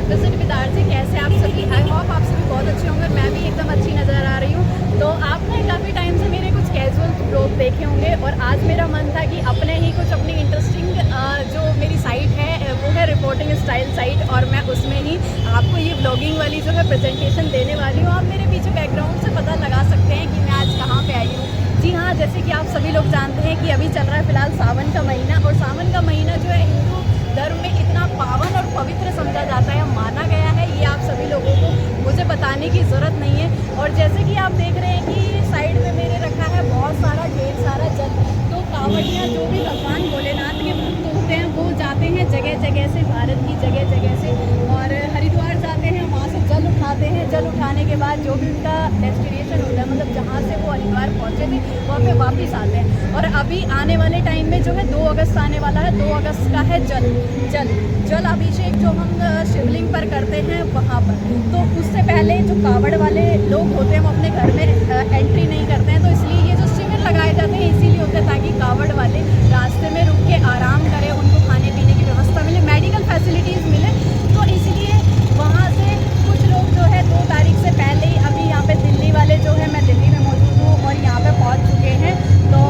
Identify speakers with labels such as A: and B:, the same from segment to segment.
A: Visit with RJ. कैसे आप सभी? आई होप आप सभी बहुत अच्छे होंगे और मैं भी एकदम अच्छी नज़र आ रही हूँ। तो आपने काफ़ी टाइम से मेरे कुछ कैजुअल ब्लॉग देखे होंगे और आज मेरा मन था कि अपने ही कुछ अपनी इंटरेस्टिंग जो मेरी साइट है वो है रिपोर्टिंग स्टाइल साइट, और मैं उसमें ही आपको ये ब्लॉगिंग वाली जो है प्रेजेंटेशन देने वाली हूँ। आप मेरे पीछे बैकग्राउंड से पता लगा सकते हैं कि मैं आज कहाँ पर आई हूँ। जी हाँ, जैसे कि आप सभी लोग जानते हैं कि अभी चल रहा है फिलहाल सावन का महीना, और सावन का महीना जो है हिंदू धर्म में इतना पावन और पवित्र समझा जाता है, माना गया है। ये आप सभी लोगों को मुझे बताने की ज़रूरत नहीं है। और जैसे कि आप देख रहे हैं कि साइड में मेरे रखा है बहुत सारा ढेर सारा जल। तो कांवड़ियाँ जो भी भगवान भोलेनाथ के भक्त होते हैं वो जाते हैं जगह जगह से, भारत की जगह जगह से, और हरिद्वार जाते हैं, वहाँ से जल उठाते हैं। जल उठाने के बाद जो भी उनका डेस्टिनेशन होता है, मतलब जहाँ से वो हरिद्वार पहुँचे थे वहाँ पे वापस आते हैं। और अभी आने वाले टाइम में जो है 2 अगस्त आने वाला है, 2 अगस्त का है जल अभिषेक जो हम शिवलिंग पर करते हैं वहाँ पर। तो उससे पहले जो कावड़ वाले लोग होते हैं वो अपने घर में एंट्री नहीं करते हैं, तो इसलिए ये जो शिविर लगाए जाते हैं इसीलिए होते हैं ताकि कावड़ वाले रास्ते में रुक के आराम करें, उनको खाने पीने की व्यवस्था मिले, मेडिकल फैसिलिटीज़ मिले। तो इसलिए वहाँ से कुछ लोग जो है 2 तारीख से पहले ही अभी यहाँ पे दिल्ली वाले जो है, मैं दिल्ली में मौजूद हूँ और यहाँ पे पहुँच चुके हैं। तो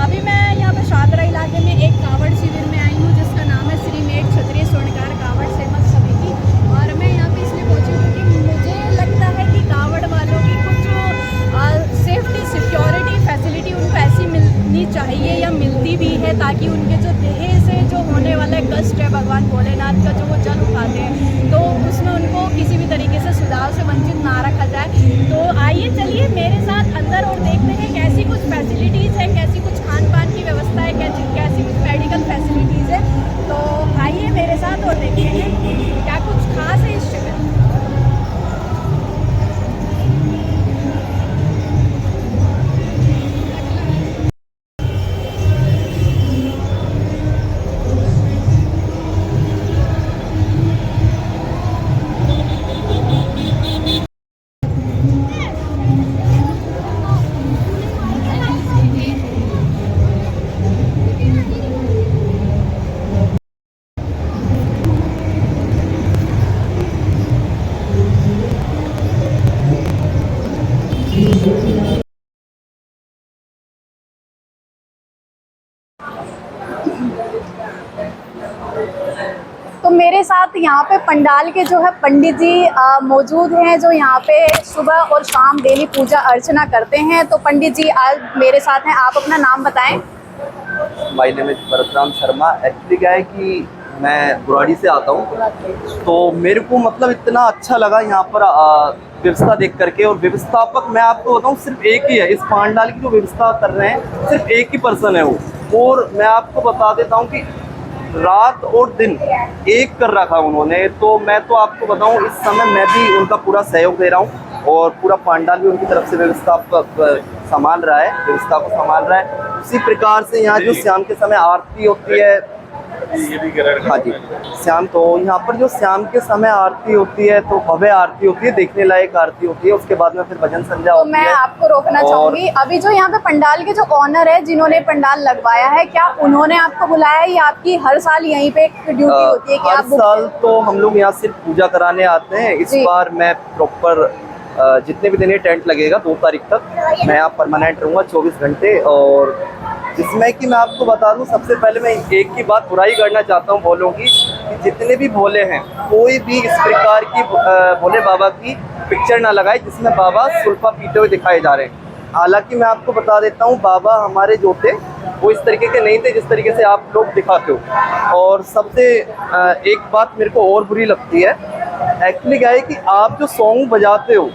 A: अभी मैं यहाँ पे शादरा इलाके में एक कावड़ शिविर में आई हूँ जिसका नाम है श्री मेट क्षत्रिय स्वर्णकार कावड़ सेवक समिति। और मैं यहाँ पे इसलिए पहुँची हूँ क्योंकि मुझे लगता है कि कावड़ वालों की कुछ सेफ्टी सिक्योरिटी फैसिलिटी उनको ऐसी मिलनी चाहिए या मिलती भी है, ताकि उनके जो देह से जो होने वाला कष्ट है भगवान भोलेनाथ का जो वो जल उठाते हैं, तो उसमें उनको किसी भी तरीके से सुझाव से वंचित ना रखा जाए। तो आइए चलिए मेरे साथ अंदर और देखते हैं कैसी कुछ फैसिलिटीज़ है, कैसी कुछ खान पान की व्यवस्था है, कैसी कुछ मेडिकल फैसिलिटीज़ है। तो आइए मेरे साथ और देखते हैं क्या कुछ खास है इस शिविर में। तो मेरे साथ यहाँ पे पंडाल के जो है पंडित जी मौजूद हैं, जो यहाँ पे सुबह और शाम डेली पूजा अर्चना करते हैं। तो पंडित जी आज मेरे साथ हैं, आप अपना नाम बताएं।
B: My name is Parshuram Sharma. Actually क्या है कि मैं बुराड़ी से आता हूँ, तो मेरे को मतलब इतना अच्छा लगा यहाँ पर व्यवस्था देख करके। और व्यवस्थापक मैं आपको बताऊँ सिर्फ एक ही है, इस पंडाल की जो व्यवस्था कर रहे हैं सिर्फ एक ही पर्सन है वो। और मैं आपको बता देता हूँ कि रात और दिन एक कर रखा उन्होंने। तो मैं तो आपको बताऊँ इस समय मैं भी उनका पूरा सहयोग दे रहा हूँ और पूरा पंडाल भी उनकी तरफ से व्यवस्थापक संभाल रहा है, व्यवस्था को संभाल रहा है। उसी प्रकार से यहाँ जो शाम के समय आरती होती है, हाँ जी शाम, तो यहाँ पर जो शाम के समय आरती होती है तो भव्य आरती होती है, देखने लायक आरती होती है। उसके बाद में फिर भजन संध्या होती है।
A: तो मैं आपको रोकना चाहूंगी, अभी जो यहाँ पे पंडाल के जो ऑनर है जिन्होंने पंडाल लगवाया है, क्या उन्होंने आपको बुलाया है या आपकी हर साल यहीं पे ड्यूटी होती है कि
B: हर साल तो हम लोग यहाँ सिर्फ पूजा कराने आते हैं। इस बार मैं प्रॉपर जितने भी दिन ये टेंट लगेगा 2 तारीख तक मैं यहाँ परमानेंट रहूँगा 24 घंटे। और जिसमें कि मैं आपको बता दूं, सबसे पहले मैं एक ही बात बुराई करना चाहता हूं भोलों की, कि जितने भी भोले हैं कोई भी इस प्रकार की भोले बाबा की पिक्चर ना लगाए जिसमें बाबा सुल्फा पीते हुए दिखाए जा रहे हैं। हालांकि मैं आपको बता देता हूं बाबा हमारे जो थे वो इस तरीके के नहीं थे जिस तरीके से आप लोग दिखाते हो। और सबसे एक बात मेरे को और बुरी लगती है, एक्चुअली क्या है कि आप जो सॉन्ग बजाते हो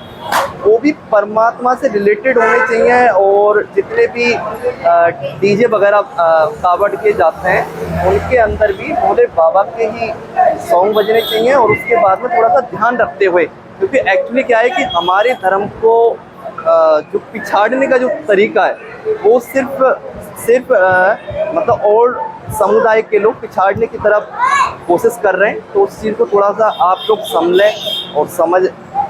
B: वो भी परमात्मा से रिलेटेड होने चाहिए। और जितने भी डीजे वगैरह कावड़ के जाते हैं उनके अंदर भी भोले बाबा के ही सॉन्ग बजने चाहिए। और उसके बाद में थोड़ा सा ध्यान रखते हुए, क्योंकि एक्चुअली क्या है कि हमारे धर्म को जो पिछाड़ने का जो तरीका है वो सिर्फ मतलब और समुदाय के लोग पिछाड़ने की तरफ कोशिश कर रहे हैं। तो उस चीज़ को थोड़ा सा आप लोग समझें और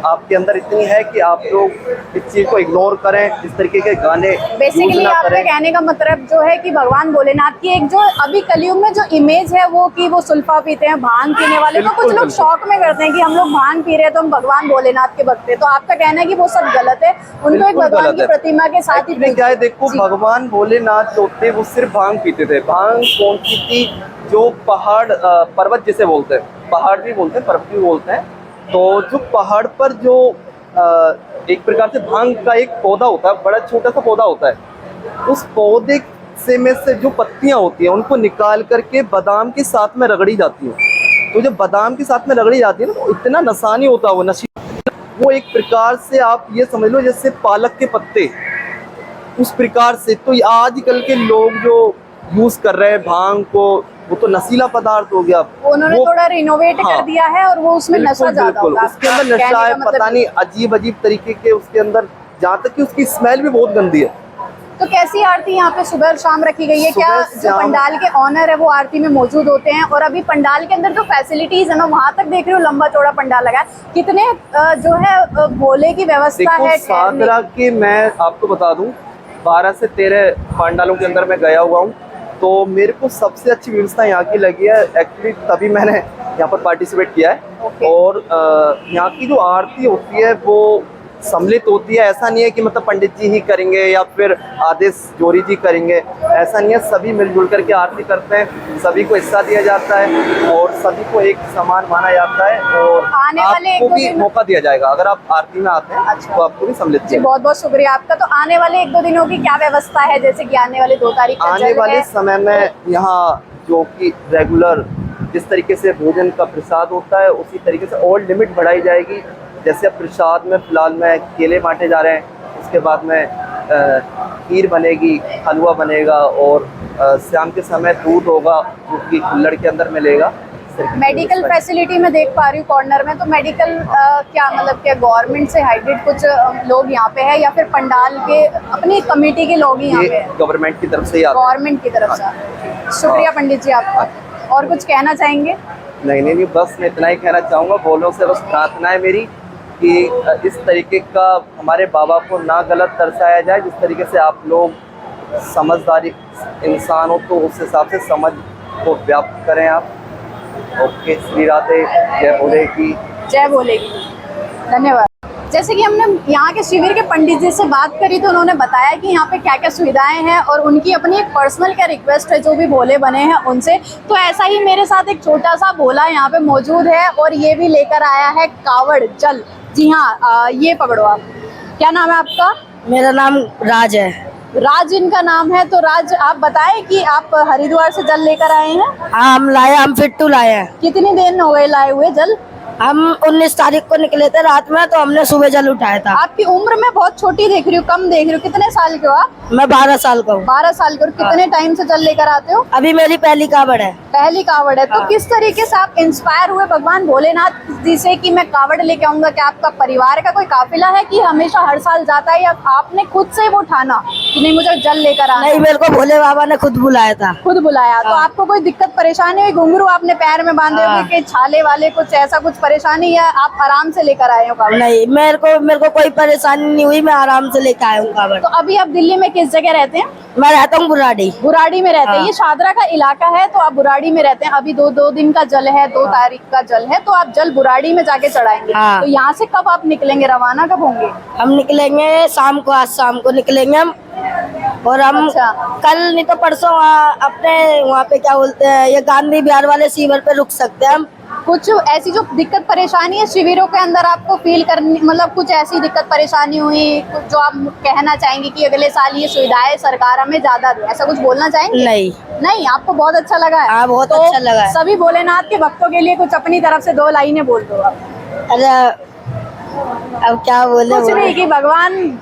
B: आपके अंदर इतनी है कि आप लोग इस चीज को इग्नोर करें, इस तरीके के गाने
A: बेसिकली
B: यूज ना
A: आपके
B: करें।
A: कहने का मतलब जो है कि भगवान भोलेनाथ की एक जो अभी कलयुग में जो इमेज है वो कि वो सुल्फा पीते हैं, भांग पीने वाले, तो कुछ
B: बिल्कुल,
A: लोग
B: बिल्कुल।
A: शौक में करते हैं कि हम लोग भांग पी रहे हैं तो हम भगवान भोलेनाथ के भक्त हैं। तो आपका कहना है कि वो सब गलत है, उनको एक
B: बिल्कुल
A: भगवान
B: गलत
A: की
B: है।
A: प्रतिमा के साथ ही
B: एक्चुअली क्या है, देखो
A: जी।
B: भगवान भोलेनाथ जो थे वो सिर्फ भांग पीते थे। भांग कौन सी थी, जो पहाड़ पर्वत जिसे बोलते हैं, पहाड़ भी बोलते हैं, पर्वत भी बोलते हैं। तो जो पहाड़ पर जो एक प्रकार से भांग का एक पौधा होता है, बड़ा छोटा सा पौधा होता है, उस पौधे से में से जो पत्तियां होती हैं उनको निकाल करके बादाम के साथ में रगड़ी जाती हैं। तो जब बादाम के साथ में रगड़ी जाती है ना, तो इतना नशा नहीं होता, वो नशी, वो एक प्रकार से आप ये समझ लो जैसे पालक के पत्ते, उस प्रकार से। तो ये आजकल के लोग जो यूज कर रहे हैं भांग को, वो तो नशीला पदार्थ हो गया।
A: उन्होंने
B: वो
A: थोड़ा रिनोवेट
B: हाँ,
A: कर दिया है और वो उसमें नशा
B: बिल्कुल
A: ज्यादा
B: बिल्कुल,
A: होगा।
B: उसके अंदर
A: कहने
B: नशा
A: का
B: है,
A: मतलब
B: पता
A: ये।
B: नहीं अजीब अजीब तरीके के उसके अंदर, जहाँ तक कि उसकी स्मेल भी बहुत गंदी है।
A: तो कैसी आरती यहाँ पे सुबह और शाम रखी गई है? क्या
B: सुबह
A: जो
B: शाम-
A: पंडाल के ऑनर है वो आरती में मौजूद होते हैं? और अभी पंडाल के अंदर जो फैसिलिटीज है ना, वहां तक देख रही हूँ लंबा चौड़ा पंडाल लगा है, कितने जो है भोले की व्यवस्था
B: देखो
A: है ठहरने
B: सादरा के, मैं आपको बता दूं, 12 से 13 पंडालों के अंदर मैं गया हुआ हूँ, तो मेरे को सबसे अच्छी व्यवस्था यहाँ की लगी है। एक्चुअली तभी मैंने यहाँ पर पार्टिसिपेट किया है।
A: Okay.
B: और यहाँ की जो आरती होती है वो सम्मिलित होती है। ऐसा नहीं है कि मतलब पंडित जी ही करेंगे या फिर आदेश जोरी जी करेंगे, ऐसा नहीं है। सभी मिलजुल करके आरती करते हैं, सभी को हिस्सा दिया जाता है और सभी को एक समान माना जाता है। और
A: आने वाले एक
B: आपको
A: दो
B: भी
A: दिन-
B: मौका दिया जाएगा, अगर आप आरती में आते हैं
A: अच्छा।
B: तो आपको भी सम्मिलित
A: जी,
B: किया
A: बहुत बहुत शुक्रिया आपका। तो आने वाले एक दो दिनों की क्या व्यवस्था है? जैसे कि आने वाले 2 तारीख का
B: आने
A: जल
B: वाले
A: है।
B: समय में यहाँ जो कि रेगुलर जिस तरीके से भोजन का प्रसाद होता है, उसी तरीके से और लिमिट बढ़ाई जाएगी। जैसे अब प्रसाद में फिलहाल में केले बांटे जा रहे हैं, उसके बाद में खीर बनेगी, हलवा बनेगा और शाम के समय दूध होगा जो कि कुल्हड़ के अंदर मिलेगा।
A: मेडिकल फैसिलिटी में देख पा रही हूँ कॉर्नर में, तो मेडिकल क्या मतलब क्या गवर्नमेंट से हाइटेड कुछ लोग यहाँ पे है या फिर पंडाल के अपनी कमेटी के लोग ही यहाँ पे
B: ये
A: है?
B: गवर्नमेंट की तरफ से ही आता
A: गवर्नमेंट की तरफ से। शुक्रिया पंडित जी आपका। और कुछ कहना चाहेंगे?
B: है। नहीं, बस मैं इतना ही कहना चाहूँगा। बोलों से बस प्रार्थना है मेरी कि इस तरीके का हमारे बाबा को ना गलत दर्शाया जाए। जिस तरीके से आप लोग समझदारी इंसान हो, तो उस हिसाब से समझ को व्याप्त करें आप। ओके, श्री राधे, जय भोले की
A: जय भोले की। धन्यवाद। जैसे कि हमने यहाँ के शिविर के पंडित जी से बात करी तो उन्होंने बताया कि यहाँ पे क्या क्या सुविधाएं हैं और उनकी अपनी एक पर्सनल क्या रिक्वेस्ट है जो भी भोले बने हैं उनसे। तो ऐसा ही मेरे साथ एक छोटा सा भोला यहाँ पे मौजूद है और ये भी लेकर आया है कावड़ जल। जी हाँ, ये पकड़ो आप। क्या नाम है आपका?
C: मेरा नाम राज है।
A: राज इनका नाम है। तो राज, आप बताएं कि आप हरिद्वार से जल लेकर आए हैं।
C: हाँ, हम फिट्टू लाए हैं।
A: कितनी देर हो गए लाए हुए जल?
C: हम 19 तारीख को निकले थे रात में, तो हमने सुबह जल उठाया था।
A: आपकी उम्र में बहुत छोटी देख रही हूँ, कम देख रही हूँ। कितने साल के हो आप?
C: मैं 12 साल का हूँ।
A: 12 साल के। और कितने टाइम से जल लेकर आते हो?
C: अभी मेरी पहली कावड़ है।
A: पहली कावड़ है। तो
C: हाँ।
A: किस तरीके से आप इंस्पायर हुए भगवान भोलेनाथ जी से कि मैं कावड़ लेके आऊंगा? क्या आपका परिवार का कोई काफिला है कि हमेशा हर साल जाता है, या आपने खुद से वो ठाना कि नहीं मुझे जल लेकर आना?
C: नहीं, मेरे को भोले बाबा ने खुद बुलाया था।
A: खुद बुलाया। तो
C: हाँ।
A: आपको कोई दिक्कत परेशानी हुई? घुंघरू आपने पैर में बांधे
C: हाँ।
A: होंगे, कि छाले वाले कुछ ऐसा कुछ परेशानी, या आप आराम से लेकर आए हो कावड़?
C: नहीं, मेरे को कोई परेशानी नहीं हुई, मैं आराम से लेके आया हूँ कावड़।
A: तो अभी आप दिल्ली में किस जगह रहते हैं?
C: मैं रहता हूँ बुराड़ी।
A: बुराड़ी में रहते हैं।
C: हाँ।
A: ये शादरा का इलाका है, तो आप बुराड़ी में रहते हैं। अभी दो दिन का जल है, 2 तारीख का जल है, तो आप जल बुराड़ी में जाके चढ़ाएंगे।
C: हाँ।
A: तो यहाँ से कब आप निकलेंगे, रवाना कब होंगे?
C: हम निकलेंगे शाम को, आज शाम को निकलेंगे हम। और हम
A: अच्छा।
C: कल नहीं तो परसों अपने वहाँ पे क्या बोलते हैं, ये गांधी बिहार वाले शिविर पे रुक सकते हैं हम।
A: कुछ ऐसी जो दिक्कत परेशानी है शिविरों के अंदर आपको फील करनी, मतलब कुछ ऐसी दिक्कत परेशानी हुई कुछ जो आप कहना चाहेंगे कि अगले साल ये सुविधाएं सरकार हमें ज्यादा दे, ऐसा कुछ बोलना चाहेंगे? नहीं, आपको बहुत अच्छा लगा है?
C: हाँ, बहुत
A: तो
C: अच्छा लगा है।
A: सभी भोलेनाथ के भक्तों के लिए कुछ अपनी तरफ से 2 लाइनें बोल दो आप।
C: अरे अब क्या बोले?
A: कुछ नहीं, कि भगवान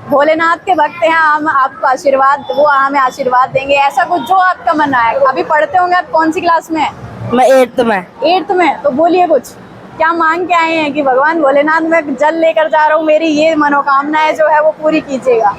A: भोलेनाथ के भक्त हैं, हम आपको आशीर्वाद, वो हमें आशीर्वाद देंगे, ऐसा कुछ जो आपका मन आए। अभी पढ़ते होंगे आप, कौन सी क्लास में?
C: मैं 8th में।
A: 8th में। तो बोलिए कुछ, क्या मांग के आए हैं कि भगवान भोलेनाथ मैं जल लेकर जा रहा हूँ, मेरी ये मनोकामनाएं जो है वो पूरी कीजिएगा?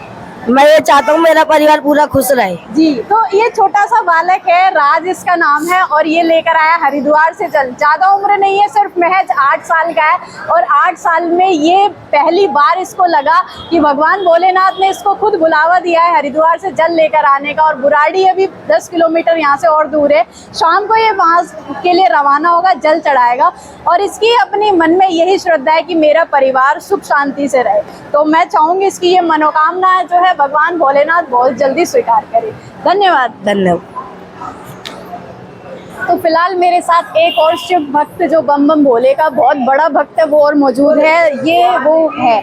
C: मैं ये चाहता हूँ मेरा परिवार पूरा खुश रहे।
A: जी, तो ये छोटा सा बालक है, राज इसका नाम है, और ये लेकर आया हरिद्वार से जल। ज्यादा उम्र नहीं है, सिर्फ महज 8 साल का है, और 8 साल में ये पहली बार इसको लगा कि भगवान भोलेनाथ ने इसको खुद बुलावा दिया है हरिद्वार से जल लेकर आने का। और बुराड़ी अभी 10 किलोमीटर यहाँ से और दूर है। शाम को ये वहाँ के लिए रवाना होगा, जल चढ़ाएगा, और इसकी अपनी मन में यही श्रद्धा है कि मेरा परिवार सुख शांति से रहे। तो मैं चाहूंगी इसकी ये मनोकामना जो है भगवान भोलेनाथ बहुत जल्दी स्वीकार करे। धन्यवाद।
C: धन्यवाद।
A: तो फिलहाल मेरे साथ एक और शिव भक्त जो बम बम भोले का बहुत बड़ा भक्त है वो और मौजूद है, ये वो है।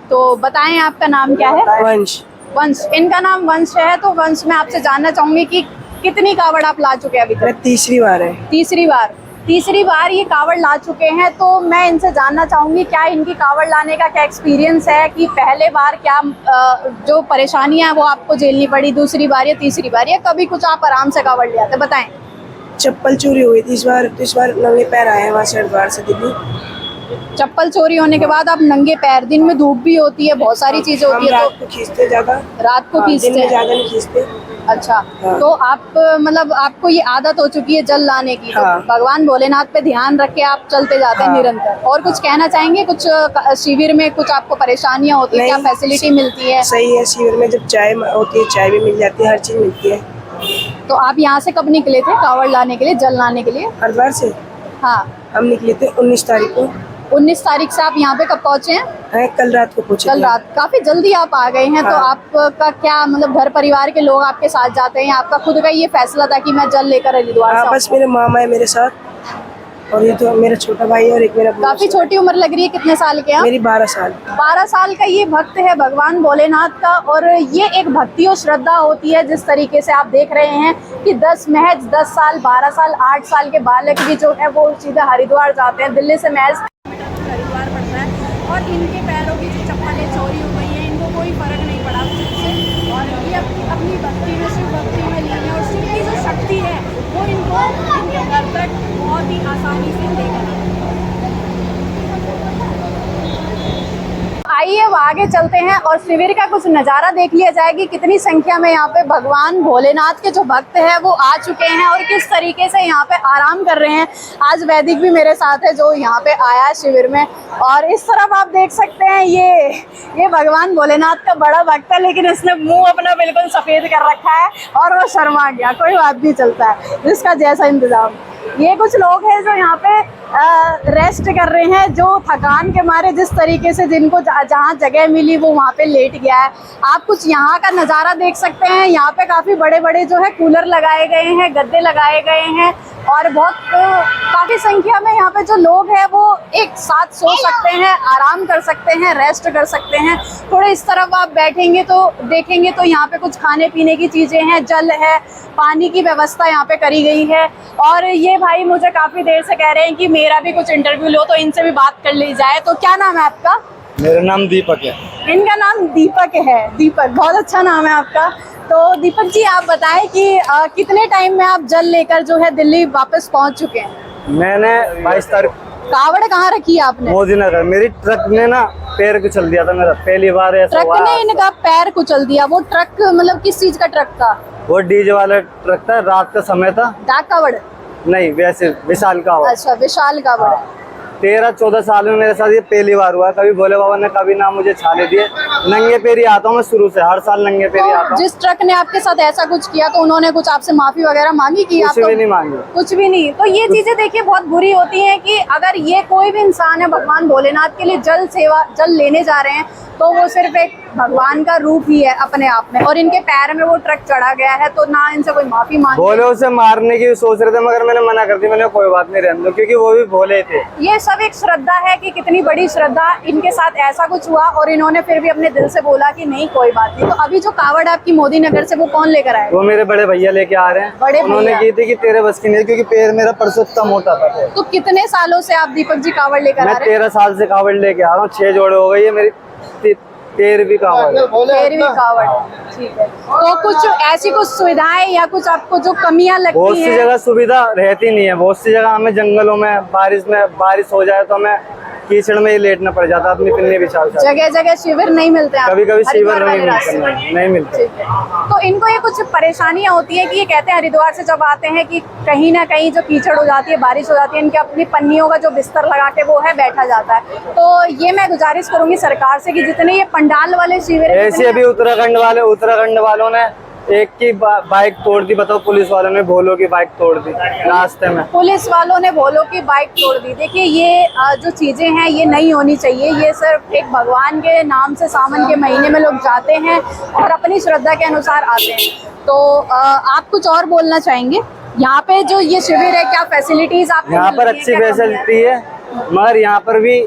A: तो बताएं आपका नाम क्या है?
C: वंश।
A: वंश, इनका नाम वंश है। तो वंश, मैं आपसे जानना चाहूंगी कि कितनी कावड़ आप ला चुके हैं अभी तक?
C: तीसरी बार है।
A: तीसरी बार ये कावड़ ला चुके हैं। तो मैं इनसे जानना चाहूंगी क्या इनकी कावड़ लाने का क्या एक्सपीरियंस है, कि पहले बार क्या जो परेशानियां हैं वो आपको झेलनी पड़ी, दूसरी बार या तीसरी बार, या कभी कुछ आप आराम से कावड़ ले आते? बताएं।
C: चप्पल चोरी हुई थी इस बार नंगे पैर आए हैं वहाँ से हरिद्वार से दिल्ली।
A: चप्पल चोरी होने के बाद आप नंगे पैर, दिन में धूप भी होती है, बहुत सारी चीजें होती है,
C: रात को खींचते ज्यादा।
A: रात को खींचते हैं?
C: ज्यादा नहीं खींचते।
A: अच्छा,
C: हाँ।
A: तो आप मतलब आपको ये आदत हो चुकी है जल लाने की,
C: हाँ।
A: तो भगवान भोलेनाथ पे ध्यान रख के आप चलते जाते हैं
C: हाँ।
A: निरंतर। और कुछ कहना चाहेंगे? कुछ शिविर में कुछ आपको परेशानियां होती है, क्या फैसिलिटी मिलती है?
C: सही है, शिविर में जब चाय होती है, चाय भी मिल जाती है, हर चीज मिलती है।
A: तो आप यहाँ से कब निकले थे कावड़ लाने के लिए, जल लाने के लिए?
C: हरिद्वार से
A: हाँ,
C: हम निकले थे 19 तारीख को।
A: 19 तारीख से आप यहाँ पे कब पहुँचे हैं?
C: कल रात को पहुंचे।
A: कल रात, काफी जल्दी आप आ गए हैं।
C: हाँ।
A: तो आपका क्या मतलब घर परिवार के लोग आपके साथ जाते हैं, आपका खुद का ये फैसला था कि मैं जल लेकर हरिद्वार से?
C: बस मेरे मामा है मेरे साथ, और ये तो मेरा छोटा भाई है, और एक मेरा।
A: काफी छोटी उम्र लग रही है, कितने साल के हैं?
C: मेरी 12 साल।
A: 12 साल का ये भक्त है भगवान भोलेनाथ का। और ये एक भक्ति और श्रद्धा होती है, जिस तरीके से आप देख रहे हैं कि महज 10 साल, 12 साल, 8 साल के बालक भी जो है वो सीधा हरिद्वार जाते हैं। दिल्ली से महज हरिद्वार पड़ता है, और इनके पैरों की जो चप्पलें चोरी हो गई हैं, इनको कोई फर्क नहीं पड़ा उससे, और ये अपनी भक्ति में, शिव भक्ति में लीन है, और शिव की जो शक्ति है वो इनको इनके घर तक बहुत ही आसानी से लेकर आती है। आइए अब आगे चलते हैं और शिविर का कुछ नज़ारा देख लिया जाए कि कितनी संख्या में यहाँ पे भगवान भोलेनाथ के जो भक्त हैं वो आ चुके हैं और किस तरीके से यहाँ पे आराम कर रहे हैं। आज वैदिक भी मेरे साथ है जो यहाँ पे आया है शिविर में, और इस तरफ आप देख सकते हैं ये भगवान भोलेनाथ का बड़ा भक्त है, लेकिन इसने मुंह अपना बिल्कुल सफ़ेद कर रखा है और वो शर्मा गया। कोई बात नहीं, चलता है जिसका जैसा इंतजाम। ये कुछ लोग हैं जो यहाँ पे रेस्ट कर रहे हैं, जो थकान के मारे जिस तरीके से जिनको जहाँ जगह मिली वो वहाँ पे लेट गया है। आप कुछ यहाँ का नज़ारा देख सकते हैं। यहाँ पे काफ़ी बड़े बड़े जो है कूलर लगाए गए हैं, गद्दे लगाए गए हैं, और बहुत काफ़ी संख्या में यहाँ पे जो लोग हैं वो एक साथ सो सकते हैं, आराम कर सकते हैं, रेस्ट कर सकते हैं। थोड़े इस तरफ आप बैठेंगे तो देखेंगे तो यहाँ पे कुछ खाने पीने की चीज़ें हैं, जल है, पानी की व्यवस्था यहाँ पे करी गई है। और ये भाई मुझे काफ़ी देर से कह रहे हैं कि मेरा भी कुछ इंटरव्यू लो, तो इनसे भी बात कर ली जाए। तो क्या नाम है आपका?
D: मेरा नाम दीपक है।
A: इनका नाम दीपक है। दीपक, बहुत अच्छा नाम है आपका। तो दीपक जी आप बताएं कि कितने टाइम में आप जल लेकर जो है दिल्ली वापस पहुंच चुके हैं?
D: मैंने 22 तारीख
A: कावड़ कहाँ रखी है आपने?
D: मोदी नगर। मेरी ट्रक ने ना पैर कुचल दिया था मेरा, पहली बार ऐसा
A: ट्रक
D: हुआ।
A: ने इनका पैर कुचल दिया? वो ट्रक मतलब किस चीज का ट्रक था?
D: वो डीजे वाला ट्रक था, रात का समय था।
A: डाक कावड़?
D: नहीं, वैसे विशाल का हुआ।
A: अच्छा, विशाल कावड़।
D: 13-14 साल में मेरे साथ ये पहली बार हुआ। कभी भोले बाबा ने कभी ना मुझे छाले दिए। नंगे पैर ही आता हूँ मैं शुरू से, हर साल नंगे पैर ही आता
A: तो
D: हूँ।
A: जिस ट्रक ने आपके साथ ऐसा कुछ किया तो उन्होंने कुछ आपसे माफी वगैरह मांगी कि
D: कुछ भी नहीं मांगी?
A: कुछ भी नहीं। तो ये चीजें देखिए बहुत बुरी होती हैं कि अगर ये कोई भी इंसान है भगवान भोलेनाथ के लिए जल लेने जा रहे हैं तो वो सिर्फ एक भगवान का रूप ही है अपने आप में, और इनके पैर में वो ट्रक चढ़ा गया है तो ना इनसे कोई माफी मांगी।
D: भोले उसे मारने की सोच रहे थे मगर मैंने मना कर दी। मैंने कोई बात नहीं, रहने दो, क्योंकि वो भी भोले थे।
A: ये सब एक श्रद्धा है कि कितनी बड़ी श्रद्धा, इनके साथ ऐसा कुछ हुआ और इन्होंने फिर भी अपने दिल से बोला कि नहीं कोई बात नहीं। तो अभी जो कावड़ आपकी मोदी नगर से वो कौन लेकर आए?
D: वो मेरे बड़े भैया लेके आ रहे हैं।
A: बड़े
D: उन्होंने
A: भैया?
D: की थी कि तेरे बस की नहीं, क्योंकि पैर मेरा परसों इतना मोटा था।
A: तो कितने सालों से आप दीपक जी कावड़ लेकर आ
D: मैं
A: रहे हैं?
D: 13 साल से कावड़ लेके आ रहा हूँ। 6 जोड़े हो गई है मेरी, 13वीं कावड़ है।
A: 13वीं कावड़, ठीक है। तो कुछ ऐसी कुछ सुविधाएं या कुछ आपको जो कमियां
D: बहुत
A: लगती
D: सी
A: हैं?
D: जगह सुविधा रहती नहीं है। बहुत सी जगह हमें जंगलों में बारिश हो जाए तो हमें कीचड़ में ही लेटना पड़ जाता, अपनी पिन्नी बिछा बिछा।
A: जगह जगह शिविर नहीं मिलते हैं,
D: कभी कभी शिविर
A: हरिद्वार वाले रास्ते में।
D: नहीं मिलते।
A: ठीक है। तो इनको ये कुछ परेशानियां होती है कि ये कहते हैं हरिद्वार से जब आते हैं कि कहीं ना कहीं जो कीचड़ हो जाती है, बारिश हो जाती है, इनके अपनी पन्नियों का जो बिस्तर लगा के वो है बैठा जाता है। तो ये मैं गुजारिश करूंगी सरकार से कि जितने ये पंडाल वाले शिविर हैं,
D: ऐसे अभी उत्तराखंड वालों ने एक की बाइक तोड़ दी, बताओ, पुलिस वालों ने भोलो की बाइक तोड़ दी रास्ते में।
A: पुलिस वालों ने भोलो की बाइक तोड़ दी। देखिए ये जो चीज़ें हैं ये नहीं होनी चाहिए। ये सिर्फ एक भगवान के नाम से सावन के महीने में लोग जाते हैं और अपनी श्रद्धा के अनुसार आते हैं। तो आप कुछ और बोलना चाहेंगे? यहाँ पे जो ये शिविर है, क्या फैसिलिटीज आपको
D: यहाँ पर
A: मिलती
D: अच्छी
A: हैं, क्या कमी
D: फैसिलिटी है, मगर यहाँ पर भी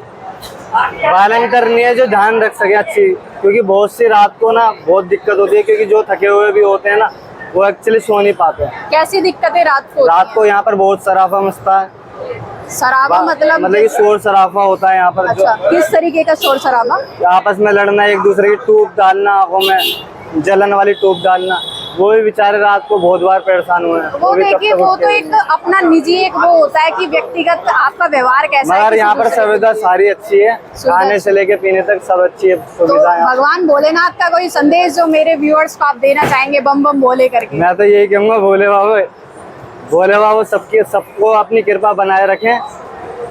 D: पालन करनी है जो ध्यान रख सके अच्छी, क्योंकि बहुत सी रात को ना बहुत दिक्कत होती है, क्योंकि जो थके हुए भी होते हैं ना वो एक्चुअली सो नहीं पाते हैं।
A: कैसी दिक्कतें रात को?
D: रात को यहाँ पर बहुत सराफा मचता है।
A: शराबा मतलब
D: कि शोर शराफा होता है यहाँ पर।
A: अच्छा, किस तरीके का शोर शराबा?
D: आपस में लड़ना, एक दूसरे की टूप डालना, आंखों में जलन वाली टूप डालना, वो भी बेचारे रात को बहुत बार परेशान हुए हैं।
A: वो देखिए वो तो एक अपना निजी एक वो होता है कि व्यक्तिगत आपका व्यवहार कैसा है।
D: मगर यहाँ पर सुविधा सारी अच्छी है, खाने से लेके पीने तक सब अच्छी है
A: तो
D: सुविधा।
A: भगवान भोलेनाथ का कोई संदेश जो मेरे व्यूअर्स को आप देना चाहेंगे बम बम भोले करके?
D: मैं तो यही कहूँगा, भोले बाबा सबको अपनी कृपा बनाए रखें।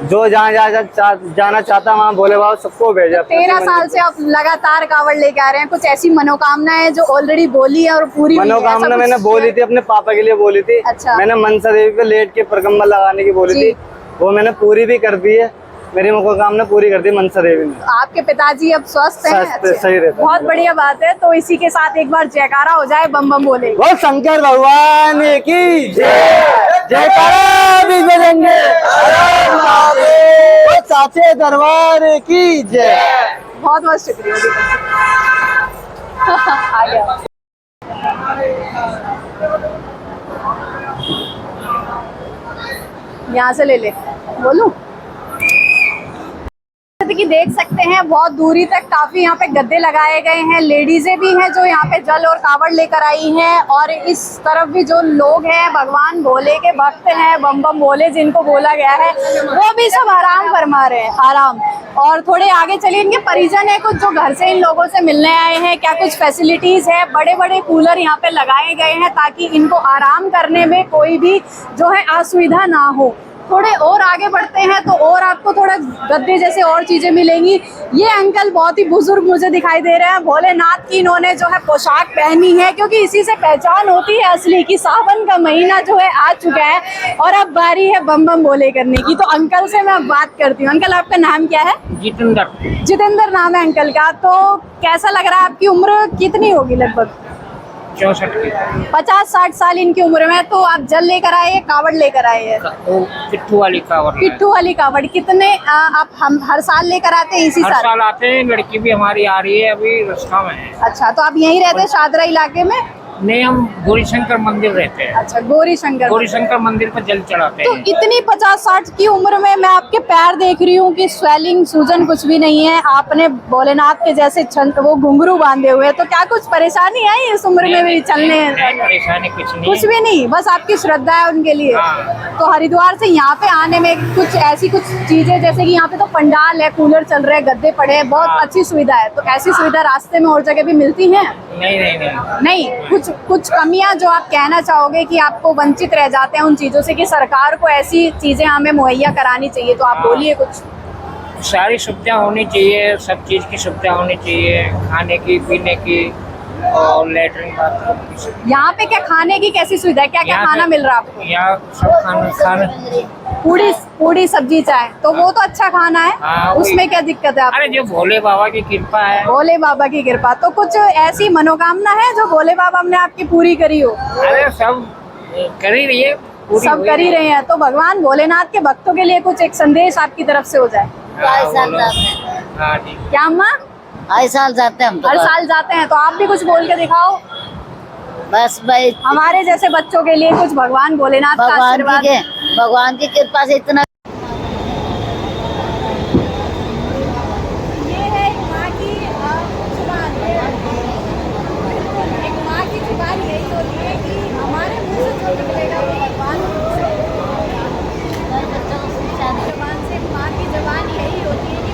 D: जो जहाँ जाना चाहता है वहाँ भोले बाबा सबको भेजे।
A: 13 साल से आप लगातार कावड़ लेके आ रहे हैं, कुछ ऐसी मनोकामना है जो ऑलरेडी बोली है और पूरी हुई है?
D: मनोकामना मैंने बोली थी, अपने पापा के लिए बोली थी।
A: अच्छा।
D: मैंने मनसा देवी पे लेट के परकम्बल लगाने की बोली थी, वो मैंने पूरी भी कर दी है। मेरी मनोकामना पूरी कर दी मनसा देवी ने।
A: आपके पिताजी अब स्वस्थ हैं?
D: सही रहते हैं।
A: बहुत बढ़िया बात है। तो इसी के साथ एक बार जयकारा हो जाए बम बम बोले।
D: वो शंकर भगवान की जय, जयकारा भी बजेंगे, वो साचे दरबार की जय।
A: बहुत बहुत शुक्रिया। आ गया। यहाँ से ले ले, बोलूं? कि देख सकते हैं बहुत दूरी तक काफी यहाँ पे गद्दे लगाए गए हैं। लेडीजें भी हैं जो यहाँ पे जल और कावड़ लेकर आई हैं, और इस तरफ भी जो लोग हैं भगवान भोले के भक्त हैं, बम बम भोले जिनको बोला गया है, वो भी सब आराम फरमा रहे हैं, आराम। और थोड़े आगे चलिए, इनके परिजन है कुछ जो घर से इन लोगों से मिलने आए हैं। क्या कुछ फैसिलिटीज है? बड़े बड़े कूलर यहाँ पे लगाए गए हैं ताकि इनको आराम करने में कोई भी जो है असुविधा ना हो। थोड़े और आगे बढ़ते हैं तो और आपको थोड़ा गद्दे जैसे और चीजें मिलेंगी। ये अंकल बहुत ही बुजुर्ग मुझे दिखाई दे रहे हैं। भोलेनाथ की इन्होंने जो है पोशाक पहनी है, क्योंकि इसी से पहचान होती है असली की सावन का महीना जो है आ चुका है और अब बारी है बम बम भोले करने की। तो अंकल से मैं बात करती हूँ। अंकल आपका नाम क्या है?
E: जितेंद्र।
A: जितेंद्र नाम है अंकल का। तो कैसा लग रहा है? आपकी उम्र कितनी होगी? लगभग
E: 64 की।
A: 50-60 साल इनकी उम्र में। तो आप जल लेकर आए हैं, कावड़ लेकर आए हैं?
E: वो पिट्ठू वाली कावड़।
A: पिट्ठू वाली कावड़ कितने आप हम हर साल लेकर आते हैं? इसी
E: हर साल आते हैं। लड़की भी हमारी आ रही है, अभी रास्ता में है।
A: अच्छा, तो आप यहीं रहते हैं शादरा इलाके में?
E: नहीं, हम गौरीशंकर मंदिर रहते हैं।
A: अच्छा, गौरीशंकर
E: मंदिर पर जल चढ़ाते
A: तो
E: हैं।
A: इतनी 50-60 की उम्र में मैं आपके पैर देख रही हूँ कि स्वेलिंग सूजन कुछ भी नहीं है। आपने भोलेनाथ के जैसे वो घुंघरू बांधे हुए, तो क्या कुछ परेशानी आई इस उम्र में भी चलने?
E: परेशानी कुछ नहीं,
A: कुछ भी नहीं, बस आपकी श्रद्धा है उनके लिए। तो हरिद्वार से यहाँ पे आने में कुछ ऐसी कुछ चीजें, जैसे कि यहाँ पे तो पंडाल है, कूलर चल रहे हैं, गद्दे पड़े हैं, बहुत अच्छी सुविधा है। तो ऐसी सुविधा रास्ते में और जगह भी मिलती है? नहीं। कुछ कमियां जो आप कहना चाहोगे कि आपको वंचित रह जाते हैं उन चीजों से, कि सरकार को ऐसी चीजें हमें मुहैया करानी चाहिए, तो आप बोलिए कुछ।
E: सारी सुविधा होनी चाहिए, सब चीज की सुविधा होनी चाहिए, खाने की, पीने की और लेटरिन बाथरूम की।
A: यहाँ पे क्या खाने की कैसी सुविधा है? क्या क्या खाना मिल रहा है आपको?
E: यहाँ सब खाना
A: पूरी सब्जी चाय, तो वो तो अच्छा खाना है।
E: हाँ,
A: उसमें क्या दिक्कत है आपको?
E: अरे जो भोले बाबा की कृपा है।
A: भोले बाबा की कृपा। तो कुछ ऐसी मनोकामना है जो भोले बाबा ने आपकी पूरी करी हो?
E: अरे सब कर ही रही है,
A: सब कर ही रहे हैं। तो भगवान भोलेनाथ के भक्तों के लिए कुछ एक संदेश आपकी तरफ से हो जाए।
E: हाँ जी।
A: क्या अम्मा?
C: हर साल जाते हैं हम तो।
A: हर साल जाते हैं, तो आप भी कुछ बोल के दिखाओ।
C: बस भाई,
A: हमारे जैसे बच्चों के लिए कुछ भगवान भोलेनाथ का आशीर्वाद।
C: भगवान की कृपा से इतना।
A: ये है माँ की जुबान। एक माँ की जुबान यही होती है कि हमारे मुंह से जो निकलेगा वो भगवान जुबान से। माँ की जुबान यही होती है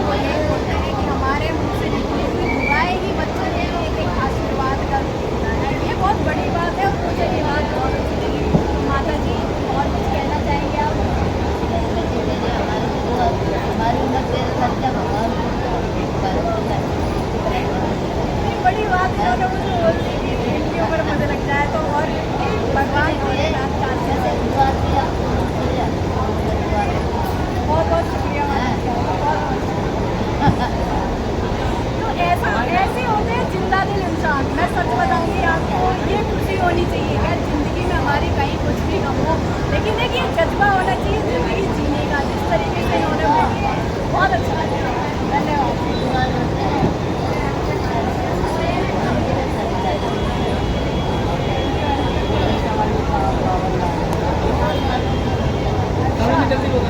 A: जल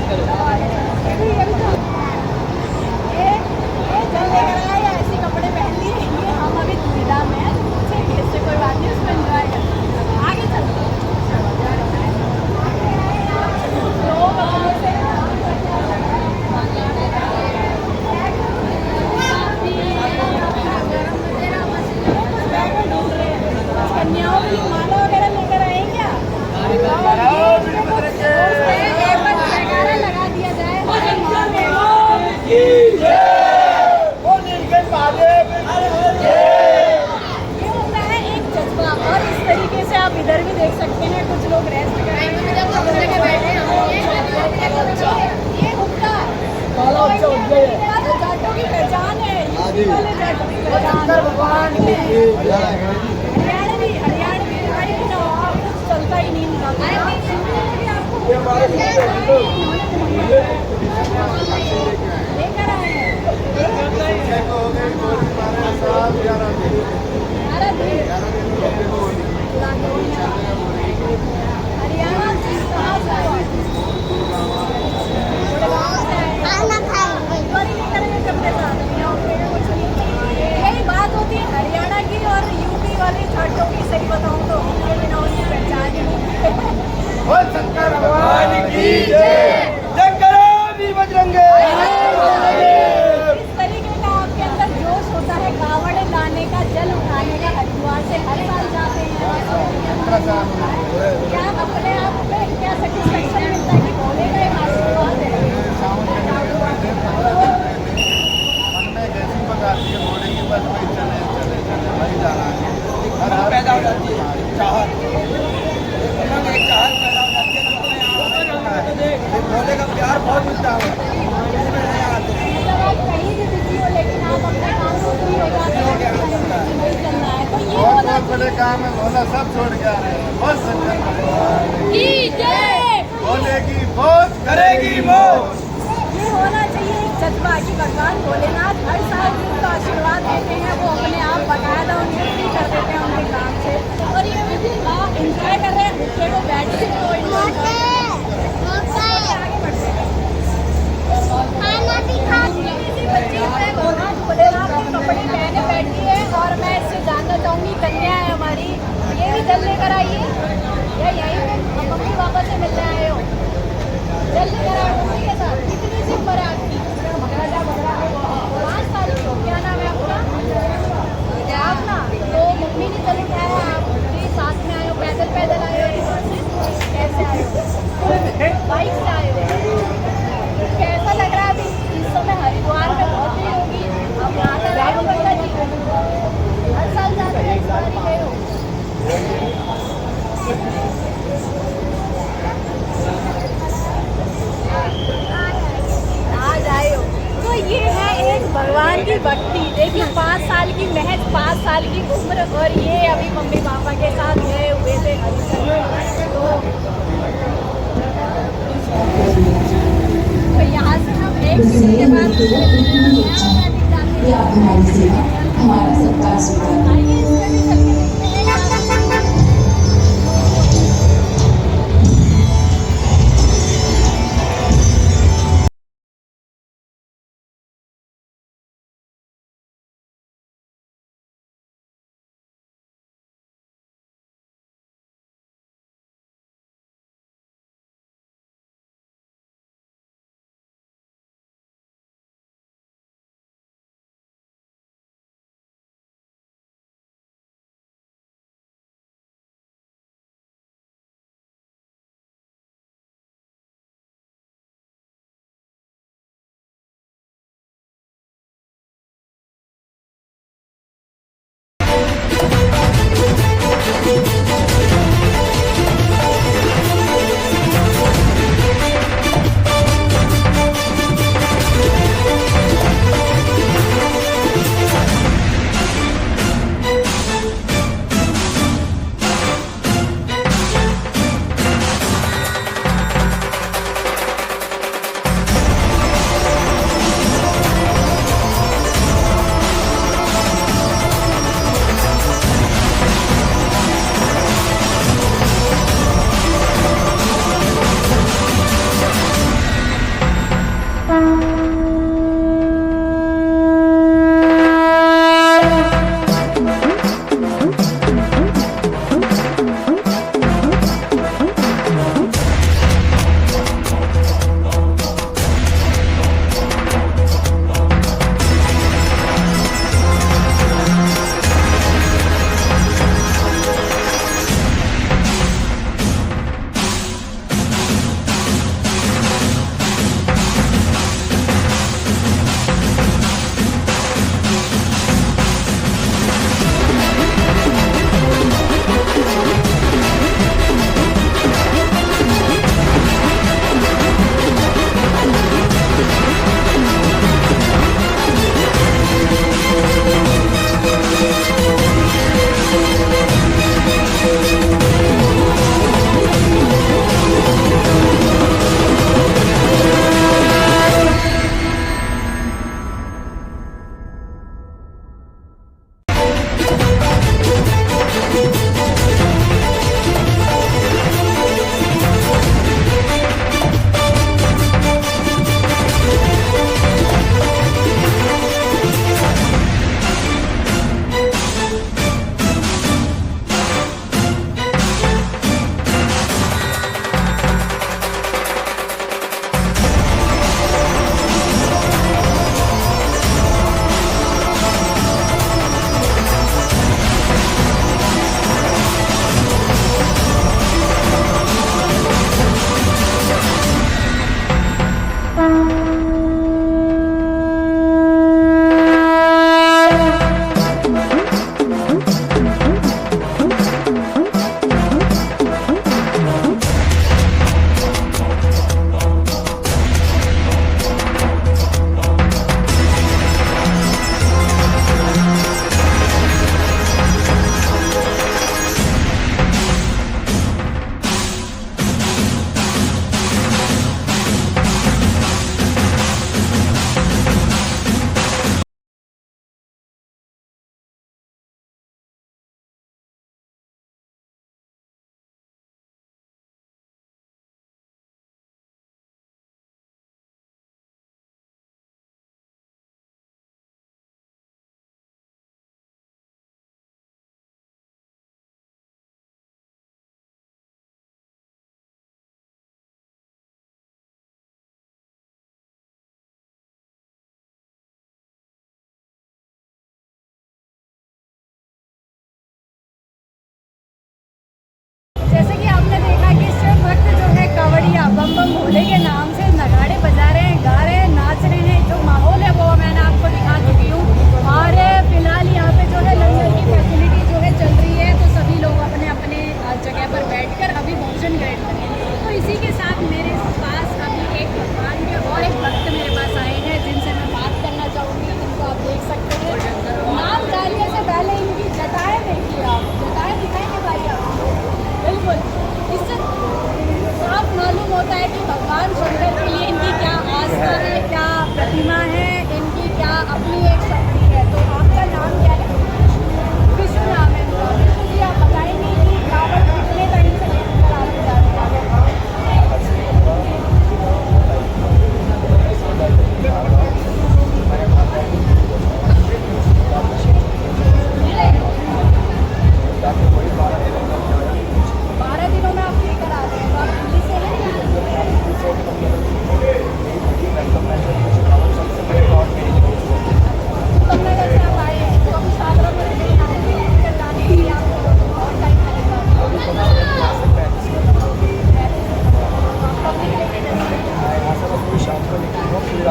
A: लेकर आया या ऐसे कपड़े पहन लिए, ये हम अभी दुविधा में हैं, तो पूछेंगे इससे, कोई बात नहीं, उसको एंजॉय करते हैं। आगे चलते हैं। लोग अपने से कन्याओं की माला वगैरह लेकर आए क्या? एक बार जयकारा लगा दिया जाए। ये होता है एक जज्बा, और इस तरीके से आप इधर भी देख सकते हैं, कुछ लोग रेस्ट कर रहे हैं, ये हुक्का जाटों की पहचान है, यूपी वाले जाटों की पहचान हरियाणवी भाई नवाब कुछ चलता ही नहीं लेकर आए हैं। हरियाणा से कहाँ से आए? गुड़गांव से आए हैं। चोरी नहीं करेंगे कपड़े साथ में, कुछ नहीं। यही बात होती है हरियाणा की और यूपी वाले छाटों की, सही बताऊँ तो उनके बिना उनकी पहचान ही नहीं। इस तरीके का आपके अंदर जोश होता है, कावड़ लाने का, जल उठाने का, हरिद्वार से हर साल जाते हैं। क्या अपने आप में क्या सेटिस्फेक्शन मिलता है कि भोले का एक आशीर्वाद है?
F: भोले का प्यार बहुत मिलता है।
A: मतलब आप कहीं भी बिजी हो, लेकिन आप अपने काम को फ्री हो जाते हैं, नहीं चलना है, तो ये होना
F: बड़े काम है, भोला सब छोड़ के आ रहे हैं। बस भोले की फौज करेगी मौज।
A: ये होना चाहिए एक जज्बा कि भगवान भोलेनाथ हर साल जिनको आशीर्वाद देते हैं, वो अपने आप बाकायदा उनको फ्री कर देते हैं उनके काम से, और ये भी इंजॉय कर रहे हैं, भूखे को बैठ के तो enjoy कर रहे हैं। आगे बढ़ते हैं। इसी बच्ची में भगवान भोलेनाथ के कपड़े पहने बैठी है, और मैं इससे जानना चाहूँगी, कन्या है हमारी, ये भी जल लेकर आई है या यहीं पे मम्मी पापा से मिलने आए हो? जल लेकर आए हो मम्मी के साथ? कितनी सी उम्र है आपकी? 5 साल की हो। क्या नाम है आपका? आपना? तो मम्मी ने जल उठाया, आप भी साथ में आए हो, पैदल पैदल आए हो हरिद्वार से? कैसे आए हो? बाइक से आए हो? कैसा लग रहा है अभी इस समय? हरिद्वार में बहुत भीड़ होगी, अब यहाँ तक आए हो गंगा जी? हर साल जाते हैं, इस बार ही गए हो? आज आए हो, तो ये है एक भगवान की भक्ति। देखिए 5 साल की, महज 5 साल की उम्र, और ये अभी मम्मी पापा के साथ गए हुए थे हरिद्वार। तो यहाँ से हम एक दिन के बाद
G: हमारा सत्कार स्वीकार
A: आइए इस पे भी चल के देखते हैं।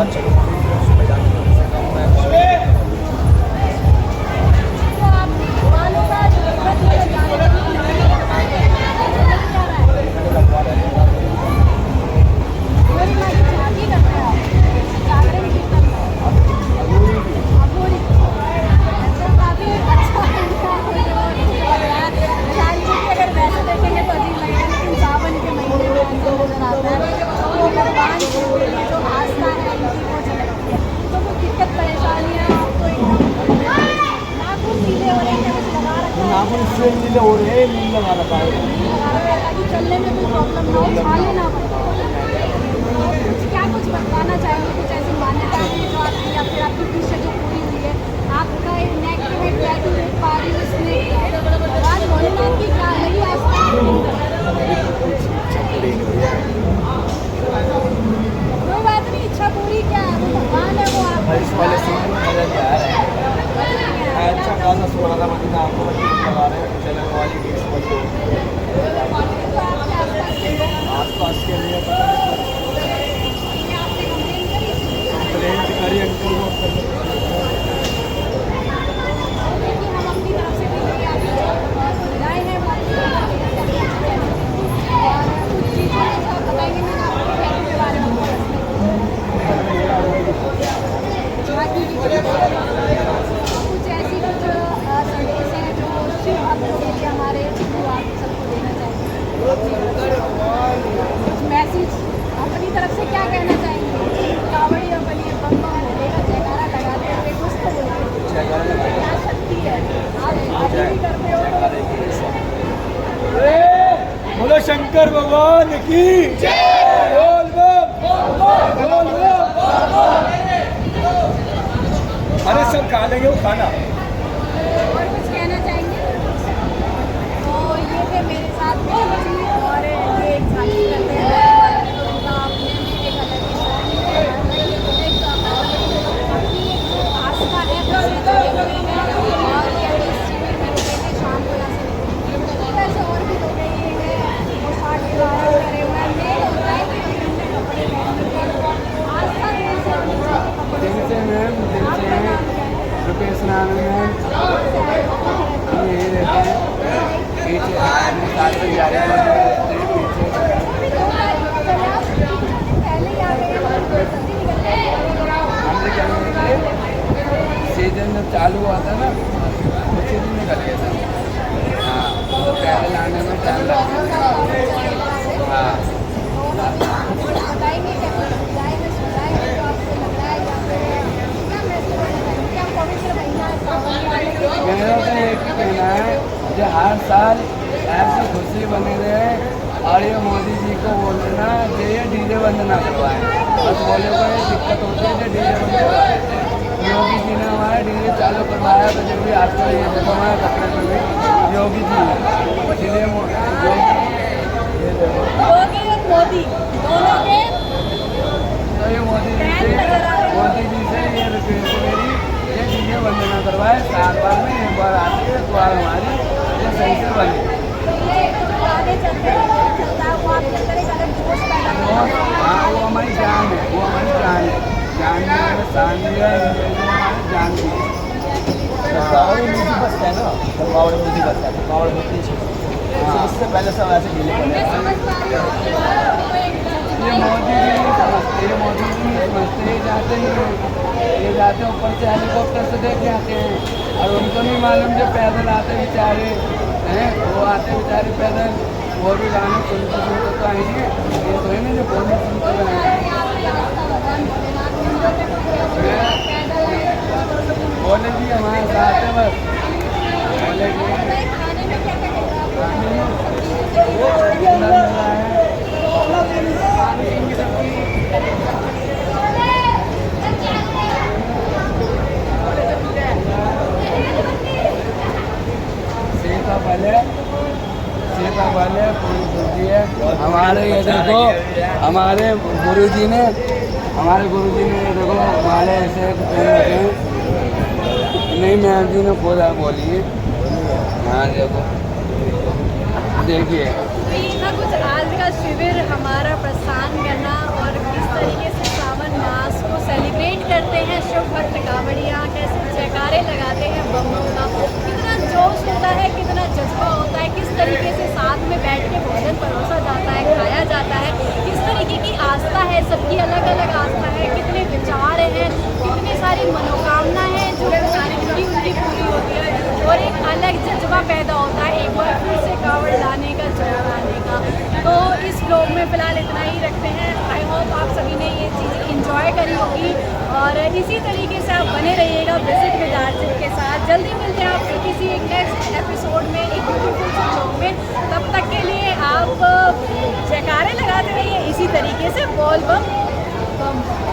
B: साथ चलूँगा उसमें जाके कम से कम मैं नाखून इससे नीले हो रहे हैं, नीले लगा रखा है
A: चलने में कोई प्रॉब्लम ना हो, छाले ना पड़े। क्या कुछ बताना चाहेंगे, कुछ ऐसी मान्यताएं हैं जो आपकी या फिर आपकी विश जो पूरी हुई है? आपका एक नेक पे टैटू देख पा रही हूँ इसमें आज भोलेनाथ की क्या लगी आस्था? कोई बात नहीं, इच्छा पूरी क्या है, वो भगवान है, वो आप
B: इस वाले सीन में मजा नहीं आ रहा है। अच्छा खासा सुहाना महीना आपको लगा रहे हैं चलने वाली आस पास के लिए कंप्लेंट करी अंकल को
A: हम अपनी तरफ से भी राय है और कुछ चीज़ें आप बताएंगे मैं आपको टैटू के बारे में बाकी कुछ ऐसी कुछ संदेश हैं जो शिव भक्तों के लिए हमारे हिंदू आप सबको देना चाहेंगे, कुछ मैसेज अपनी तरफ से क्या कहना चाहेंगे? कावड़िया बनिए बम बम बोलेगा, जयकारा लगाते हुए कुछ तो बोलिए, क्या शक्ति है आप अभी भी करते हो तो
F: बोलो शंकर भगवान की बोल बम, बोल बम। अरे सब खा लेंगे वो खाना।
A: और कुछ कहना चाहेंगे? तो ये थे मेरे साथ में जी और ये एक साथी करते हैं तो इनका अपने में एक अलग ही शौक है, एक अपनी एक जो आस्था है उससे जुड़े हुए हैं और ये इस शिविर में रुके हैं, शाम को यहाँ से निकले। वैसे और भी लोग हैं, ये है वो साथ द्वारा करे हुए हैं, मेन होता है कि हमने कपड़े पहन के आस्था दिल से होनी चाहिए कपड़े से। आपका नाम क्या है?
D: रुपेश नाम है, यही रहते हैं पीछे साथ में जा रहे हैं सीजन जब चालू हुआ था ना उसी दिन निकल गया था। हाँ तो पैदल आने में टाइम लगता है। हाँ मेरा तो एक ही कहना है कि हर साल ऐसी खुशी बने रहे और ये मोदी जी को बोलना कि ये डीजे बंद ना करवाएं। बस बोले को ये दिक्कत होती है कि डीजे बंद करवा देते हैं। योगी जी ने हमारा डीजे चालू करवाया तो जब भी आजकल ये देखो हमारे कपड़े में भी योगी जी ने इसलिए
A: योगी और मोदी दोनों के
D: तो ये मोदी जी से ये रिक्वेस्ट मेरी ये डीजे बंद ना करवाए, साल भर में एक बार आती है तो हमारी ये सही से बने।
A: आगे चलते हैं चलता है वो आपके अंदर एक अलग जोश पैदा करता है।
D: हाँ वो हमारी जान है, वो हमारी जान है, जान में हमें शान दिया है, हमारी जान दी है।
B: पावड़ म्यूजिक बसता है ना, पावड़ म्यूजिक बसता है, पावड़ होती है इससे पहले सब ऐसे ढीले
A: मैं समझ पा रही हूँ
D: ये मोदी जी नहीं समझते, ये मोदी जी नहीं समझते, ये जाते ऊपर से हेलीकॉप्टर से देख जाते हैं और उनको नहीं मालूम जो पैदल आते बेचारे हैं, वो आते बेचारे पैदल, वो भी गाने सुनते सुनते तो आएंगे, ये तो है ना जो बोलने सुनते बनाए बोले जी हमारे साथ है बस बोले जी
A: खाने में क्या क्या
D: सीताफल है, पूरी सब्जी है। हमारे ये देखो हमारे गुरुजी ने ये देखो हमारे ऐसे नहीं मैम जी ने बोला बोलिए। हाँ देखो देखिए
A: इतना कुछ आज का शिविर हमारा प्रस्थान करना और किस तरीके से सावन मास को सबकी अलग अलग आस्था है, कितने विचार हैं, कितनी सारी मनोकामनाएं हैं जो बेचारे उनकी पूरी होती है और एक अलग जज्बा पैदा होता है एक बार फिर से कांवड़ लाने का, जल लाने का। तो इस व्लॉग में फ़िलहाल इतना ही रखते हैं। आई होप आप सभी ने ये चीज़ इंजॉय करी होगी और इसी तरीके से आप बने रहिएगा विजिट विद आरजे के साथ। जल्दी मिलते हैं आपसे किसी एक नेक्स्ट एपिसोड में, एक ब्यूटीफुल से व्लॉग में। तब तक के लिए आप जयकारे लगाते रहिए इसी तरीके से, बोल बम बम।